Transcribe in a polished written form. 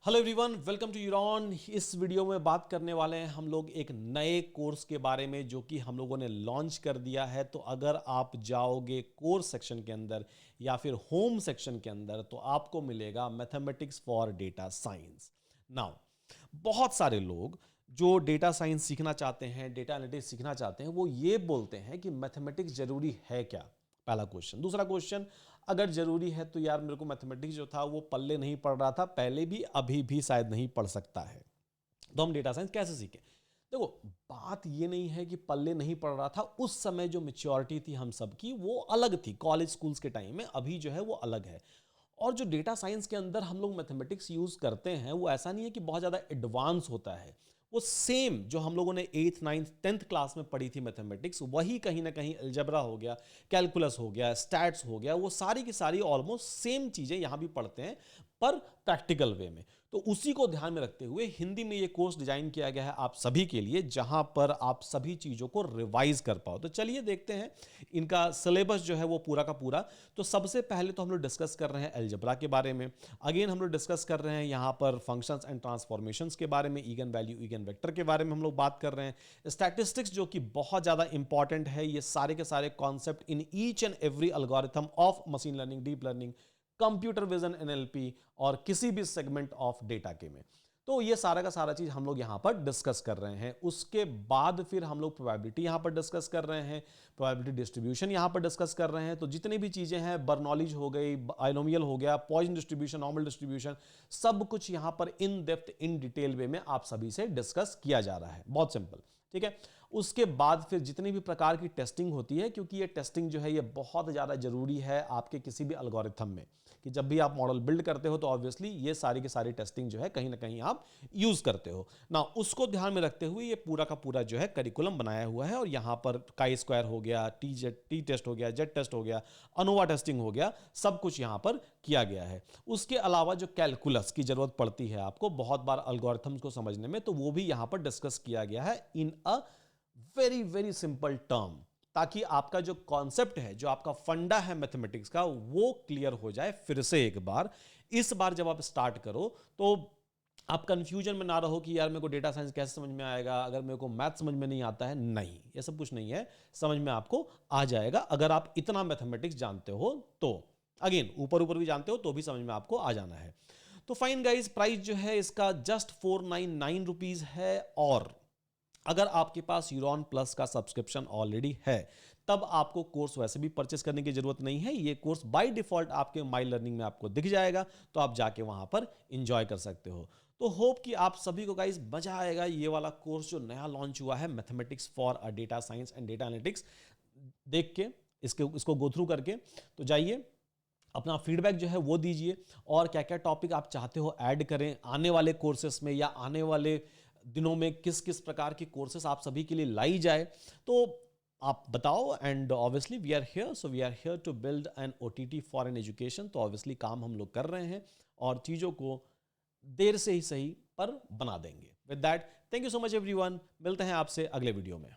Hello everyone, welcome to यूरॉन। इस video में बात करने वाले हैं हम लोग एक नए कोर्स के बारे में जो कि हम लोगों ने लॉन्च कर दिया है। तो अगर आप जाओगे कोर्स सेक्शन के अंदर या फिर होम सेक्शन के अंदर तो आपको मिलेगा mathematics for data science. Now बहुत सारे लोग जो डेटा साइंस सीखना चाहते हैं, डेटा एनालिटिक्स सीखना चाहते हैं, वो ये बोलते हैं कि मैथमेटिक्स जरूरी है क्या। पहला क्वेश्चन। दूसरा क्वेश्चन, अगर जरूरी है तो यार मेरे को मैथमेटिक्स जो था वो पल्ले नहीं पड़ रहा था, पहले भी अभी भी शायद नहीं पढ़ सकता है, तो हम डेटा साइंस कैसे सीखें। देखो, बात ये नहीं है कि पल्ले नहीं पड़ रहा था, उस समय जो मेच्योरिटी थी हम सब की वो अलग थी कॉलेज स्कूल्स के टाइम में, अभी जो है वो अलग है। और जो डेटा साइंस के अंदर हम लोग मैथमेटिक्स यूज करते हैं वो ऐसा नहीं है कि बहुत ज्यादा एडवांस होता है, वो सेम जो हम लोगों ने 8th 9th 10th क्लास में पढ़ी थी मैथमेटिक्स, वही कहीं ना कहीं अलजेब्रा हो गया, कैलकुलस हो गया, स्टैट्स हो गया, वो सारी की सारी ऑलमोस्ट सेम चीजें यहां भी पढ़ते हैं पर प्रैक्टिकल वे में। तो उसी को ध्यान में रखते हुए हिंदी में ये कोर्स डिजाइन किया गया है आप सभी के लिए, जहां पर आप सभी चीजों को रिवाइज कर पाओ। तो चलिए देखते हैं इनका सिलेबस जो है वो पूरा का पूरा। तो सबसे पहले तो हम लोग डिस्कस कर रहे हैं अलजेब्रा के बारे में। अगेन हम लोग डिस्कस कर रहे हैं यहां पर फंक्शंस एंड ट्रांसफॉर्मेशंस के बारे में, इगन वैल्यू इगन वेक्टर के बारे में हम लोग बात कर रहे हैं। स्टैटिस्टिक्स जो कि बहुत ज्यादा इंपॉर्टेंट है, ये सारे के सारे concept in each and every algorithm of machine learning, deep learning, computer vision, NLP और किसी भी सेगमेंट ऑफ डेटा के में। तो ये सारा का सारा चीज हम लोग यहां पर डिस्कस कर रहे हैं। उसके बाद फिर हम लोग प्रोबेबिलिटी यहां पर डिस्कस कर रहे हैं, प्रोबेबिलिटी डिस्ट्रीब्यूशन यहां पर डिस्कस कर रहे हैं। तो जितनी भी चीजें हैं, बर्नौलीज हो गई, बाइनोमियल हो गया, पॉइसन डिस्ट्रीब्यूशन, नॉर्मल डिस्ट्रीब्यूशन, सब कुछ यहां पर इन डेप्थ इन डिटेल वे में आप सभी से डिस्कस किया जा रहा है। बहुत सिंपल, ठीक है। उसके बाद फिर जितनी भी प्रकार की टेस्टिंग होती है, क्योंकि ये टेस्टिंग जो है ये बहुत ज़्यादा जरूरी है आपके किसी भी एल्गोरिथम में, कि जब भी आप मॉडल बिल्ड करते हो तो ऑब्वियसली ये सारी की सारी टेस्टिंग जो है कहीं ना कहीं आप यूज करते हो ना। उसको ध्यान में रखते हुए ये पूरा का पूरा जो है करिकुलम बनाया हुआ है। और यहां पर काई स्क्वायर हो गया, टी टेस्ट हो गया, जेड टेस्ट हो गया, अनोवा टेस्टिंग हो गया, सब कुछ यहां पर किया गया है। उसके अलावा जो कैलकुलस की जरूरत पड़ती है आपको बहुत बार एल्गोरिथम्स को समझने में, तो वो भी यहां पर डिस्कस किया गया है in a very very simple term, ताकि आपका जो कॉन्सेप्ट है, जो आपका फंडा है मैथमेटिक्स का, वो क्लियर हो जाए फिर से एक बार। इस बार जब आप स्टार्ट करो तो आप कंफ्यूजन में ना रहो कि यार मेरे को डेटा साइंस कैसे समझ में आएगा, अगर मेरे को मैथ समझ में नहीं आता है। नहीं, ये सब कुछ नहीं है, समझ में आपको आ जाएगा अगर आप इतना मैथमेटिक्स जानते हो तो। अगेन ऊपर ऊपर भी जानते हो तो भी समझ में आपको आ जाना है। तो फाइन गाइज, प्राइस जो है इसका जस्ट 499 रुपीज है। और अगर आपके पास यूरॉन प्लस का सब्सक्रिप्शन ऑलरेडी है तब आपको कोर्स वैसे भी परचेस करने की जरूरत नहीं है। ये कोर्स बाय डिफॉल्ट आपके माई लर्निंग में आपको दिख जाएगा, तो आप जाके वहां पर इंजॉय कर सकते हो। तो होप कि आप सभी को गाइस मजा आएगा। ये वाला कोर्स जो नया लॉन्च हुआ है, mathematics for a data science and data analytics, देख के इसको गो थ्रू करके तो जाइए, अपना फीडबैक जो है वो दीजिए। और क्या क्या टॉपिक आप चाहते हो ऐड करें आने वाले कोर्सेस में, या आने वाले दिनों में किस किस प्रकार की कोर्सेस आप सभी के लिए लाई जाए, तो आप बताओ। And obviously we are here, so we are here to build an OTT for an education. तो ऑब्वियसली काम हम लोग कर रहे हैं और चीज़ों को देर से ही सही पर बना देंगे। With that, thank you so much everyone. मिलते हैं आपसे अगले वीडियो में।